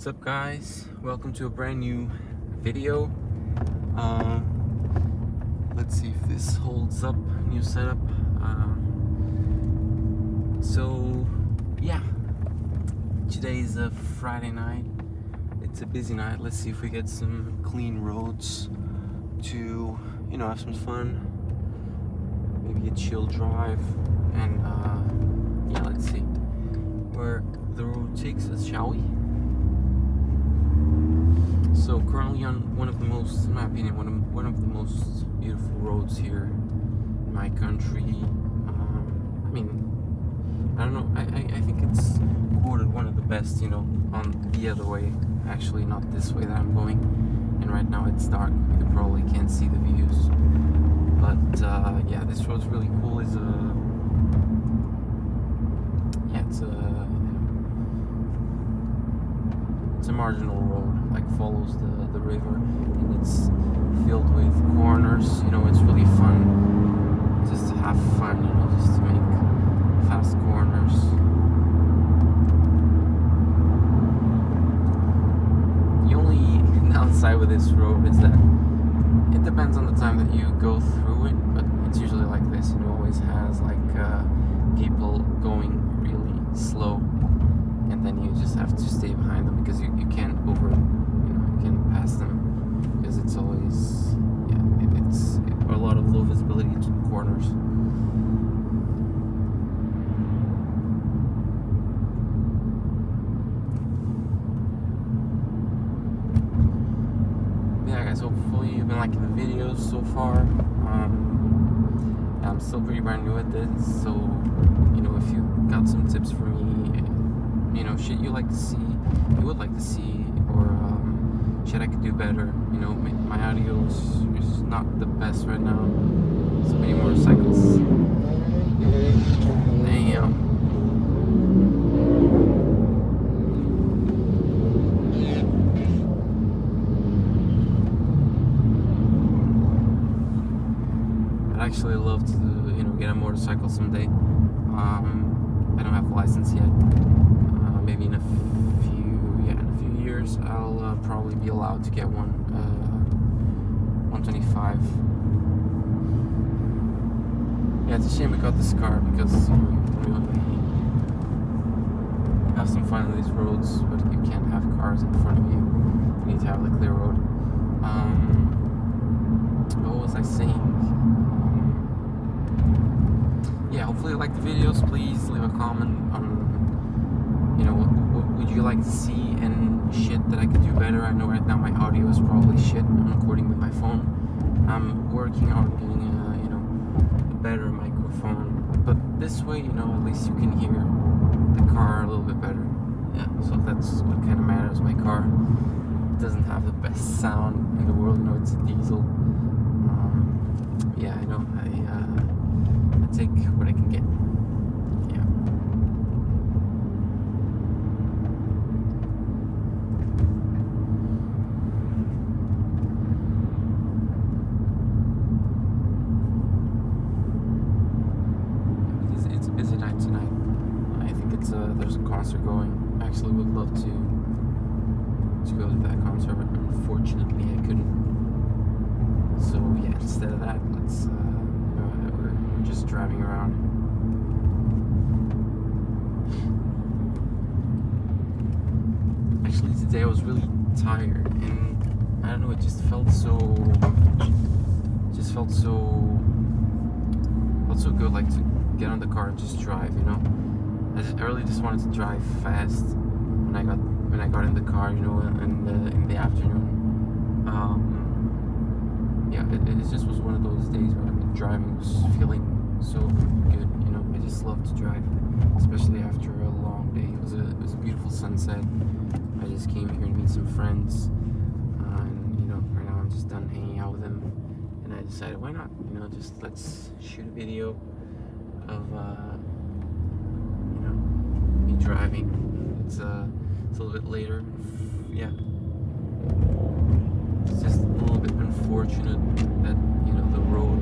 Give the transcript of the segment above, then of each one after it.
What's up, guys? Welcome to a brand new video. Let's see if this holds up. New setup. Yeah, today's a Friday night. It's a busy night. Let's see if we get some clean roads to, have some fun. Maybe a chill drive, and let's see where the road takes us, shall we? So currently on one of the most, in my opinion, one of the most beautiful roads here in my country. I don't know. I think it's quoted one of the best, on the other way. Actually, not this way that I'm going. And right now it's dark. You probably can't see the views. But yeah, this road's really cool. It's a marginal road, like follows the river, and it's filled with corners. It's really fun just to have fun, just to make fast corners. The only downside with this road is that it depends on the time that you go through it, but it's usually like this. It always has like people going really slow, and then you just have to stay behind them because you can't you can't pass them because it's always it's a lot of low visibility corners. Yeah, guys, hopefully you've been liking the videos so far. I'm still pretty brand new at this, so if you got some tips for me, shit you would like to see, or shit I could do better. My audio is not the best right now. So many motorcycles. Damn. I'd actually love to, get a motorcycle someday. I don't have a license yet. Maybe in a few years I'll probably be allowed to get one. 125. Yeah, it's a shame we got this car because you really have some fun on these roads, but you can't have cars in front of you. You need to have the clear road. What was I saying? Yeah, hopefully you like the videos. Please leave a comment on what would you like to see and shit that I could do better. I know right now my audio is probably shit. I'm recording with my phone. I'm working on getting a better microphone, but this way, at least you can hear the car a little bit better. Yeah, so that's what kind of matters. My car doesn't have the best sound in the world. It's a diesel. Yeah, I know. I take what I can get. Yeah. It's a busy night tonight. I think there's a concert going. I actually would love to go to that concert, but unfortunately I couldn't. So yeah, instead of that, let's we're just driving around. Actually, today I was really tired, and I don't know, it just felt so good, like to get on the car and just drive. I really just wanted to drive fast when I got in the car, in the afternoon. Yeah, it just was one of those days where the driving was feeling so good. I just love to drive, especially after a long day. It was a beautiful sunset. I just came here to meet some friends, and right now I'm just done hanging out with them, and I decided, why not? Just let's shoot a video of me driving. It's a little bit later. Yeah. It's just a little bit unfortunate that the road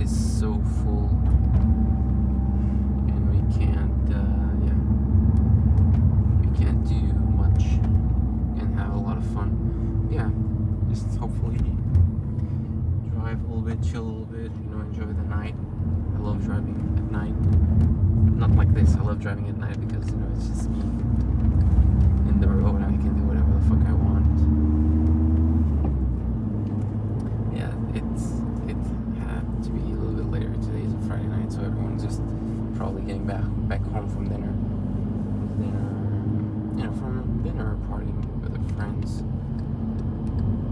is so full and we can't do much. like this. I love driving at night because it's just me in the road. I can do whatever the fuck I want. Yeah, it had to be a little bit later. Today's a Friday night, so everyone's just probably getting back home from dinner, from dinner, partying with their friends,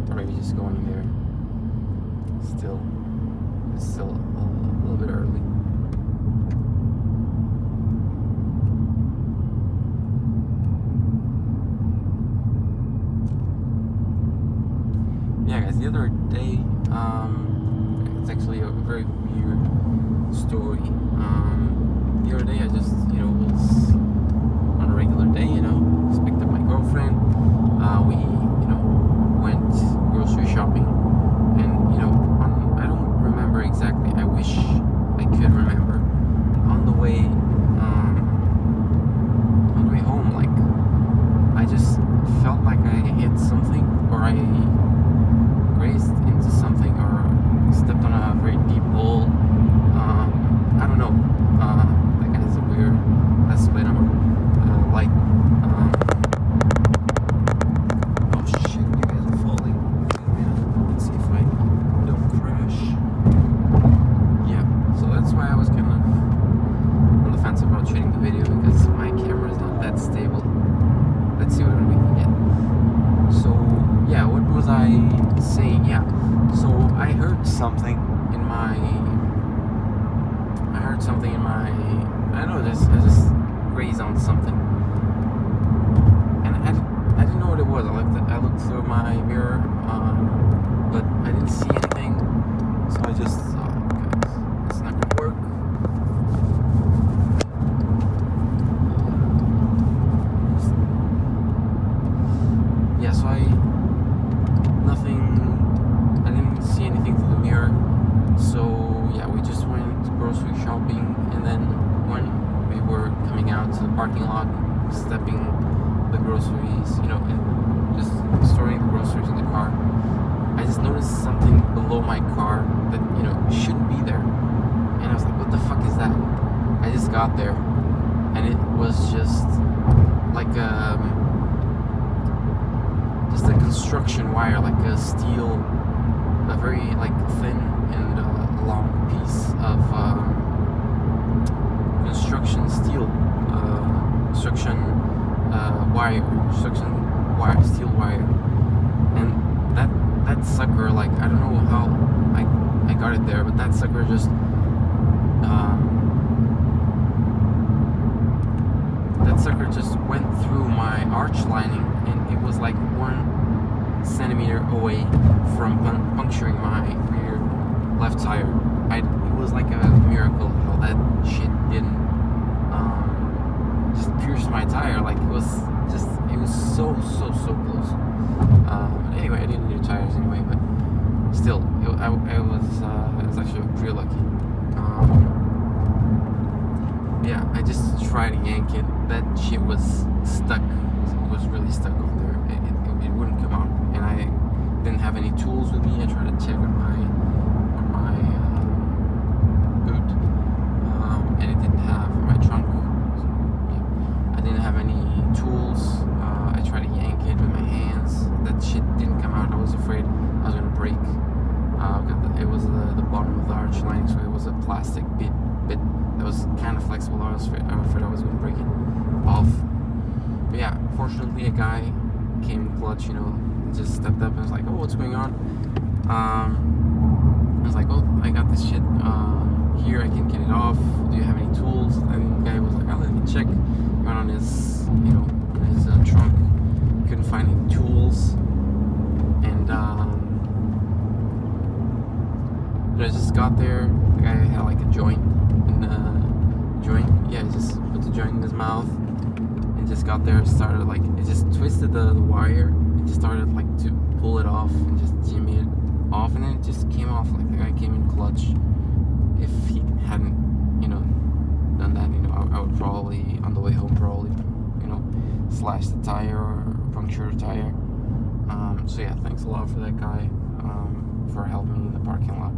or maybe just going there. It's still a little bit early. Yeah, guys, the other day, it's actually a very weird story. The other day I just, was on a regular day, just picked up my girlfriend. We, went grocery shopping, and, I don't remember exactly. I wish I could remember. On the way home, like, I just felt like I hit something, or I grazed into something, or stepped on a very deep hole. I don't know. That guy's a weird. That's when I'm light. Oh shit! You guys are falling. Let's see if I don't crash. Yeah. So that's why I was kind of on the fence about shooting the video, because my camera is not that stable. Let's see what we can get. So yeah, what was I saying? Yeah. So I heard something in my. I don't know. I just grazed on something, and I didn't know what it was. I looked through my mirror, but I didn't see anything. So I just thought, guys, it's not gonna work. Yeah. So I didn't see anything through the mirror. So yeah, we just went grocery shopping, and then when we were coming out to the parking lot, stepping the groceries, and just storing the groceries in the car, I just noticed something below my car that, shouldn't be there. And I was like, what the fuck is that? I just got there, and it was just like a construction wire, like a steel, a very like thin and long piece of construction steel, steel wire, and that sucker, like, I don't know how I got it there, but that sucker just went through my arch lining, and it was like 1 centimeter away from puncturing my rear left tire. It was like a miracle how that shit didn't just pierce my tire. Like, it was so close. Anyway, I didn't need tires anyway, but still, I was actually pretty lucky. Yeah, I just tried to yank it. That shit was stuck. It was really stuck on there. It wouldn't come out, and I didn't have any tools with me. I tried to check on my boot, and it didn't have my trunk. So, yeah, I didn't have any tools. I tried to yank it with my hands. That shit didn't come out. I was afraid I was gonna break. It was the bottom of the arch lining, so it was a plastic bit that was kind of flexible. I was afraid I was gonna break it off. But yeah, fortunately, a guy came in clutch. Just stepped up and was like, "Oh, what's going on?" I was like, "Oh, I got this shit here. I can get it off. Do you have any tools?" And the guy was like, "Oh, let me check." Went on his, his trunk. Couldn't find any tools, and I just got there. The guy had like a joint in the joint. Yeah, he just put the joint in his mouth and just got there. Started like, it just twisted the wire. It just started like to pull it off and just jimmy it off, and then it just came off. Like, the guy came in clutch. If he hadn't, done that, I would probably, on the way home, slash the tire or puncture the tire. So yeah, thanks a lot for that guy, for helping me in the parking lot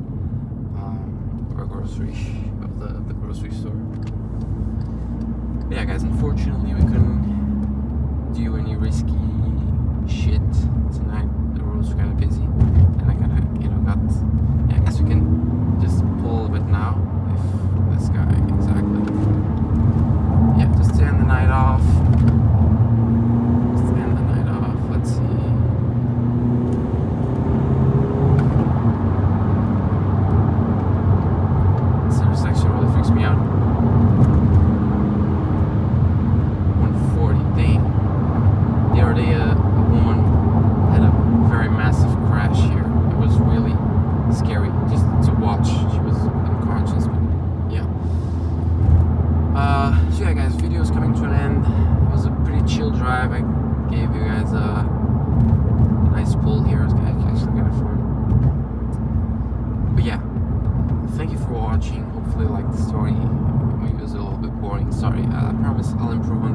of the grocery store. Yeah, guys, unfortunately we couldn't do any risky shit tonight. The roads were kind of busy, and I kind of, got. Yeah, I guess we can just pull a bit now. If this guy exactly. Yeah, just to end the night off. Let's see. This intersection really freaks me out. 140, dang. The other day, a woman had a very massive crash here. It was really scary just to watch. She was unconscious, but yeah. So yeah, guys, video is coming to an end. It was a pretty chill drive. I gave you guys a nice pull here. It's actually kind of fun. But yeah, thank you for watching. Hopefully you liked the story. Maybe it was a little bit boring. Sorry. I promise I'll improve on